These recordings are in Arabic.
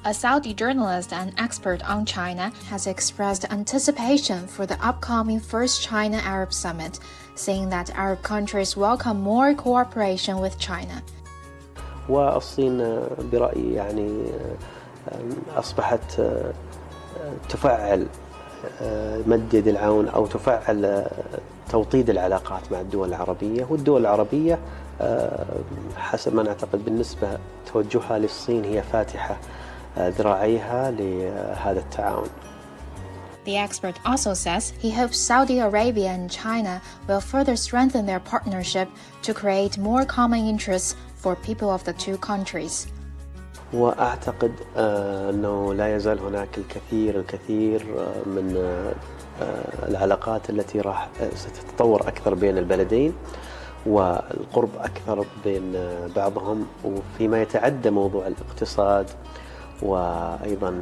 A Saudi journalist and expert on China has expressed anticipation for the upcoming First China-Arab Summit, saying that Arab countries welcome more cooperation with China. والصين برأيي يعني أصبحت تفعل مد يد العون أو تفعل توطيد العلاقات مع الدول العربية، والدول العربية حسب ما نعتقد بالنسبة توجهها للصين هي فاتحة ذراعيها لهذا التعاون. The expert also says he hopes Saudi Arabia and China will further strengthen their partnership to create more common interests for people of the two countries. وأعتقد أنه لا يزال هناك الكثير من العلاقات التي راح ستتطور أكثر بين البلدين، والقرب أكثر بين بعضهم، وفيما يتعدى موضوع الاقتصاد وأيضا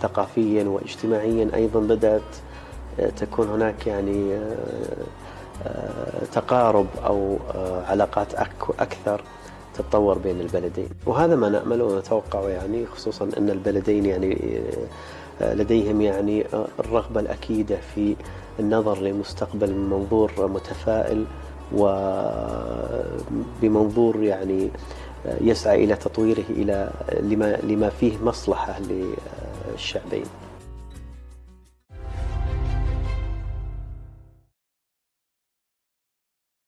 ثقافيا واجتماعيا أيضا بدأت تكون هناك يعني تقارب أو علاقات أكثر تتطور بين البلدين، وهذا ما نأمل ونتوقع يعني، خصوصا أن البلدين يعني لديهم يعني الرغبة الأكيدة في النظر لمستقبل من منظور متفائل وبمنظور يعني يسعى إلى تطويره إلى لما فيه مصلحة للشعبين.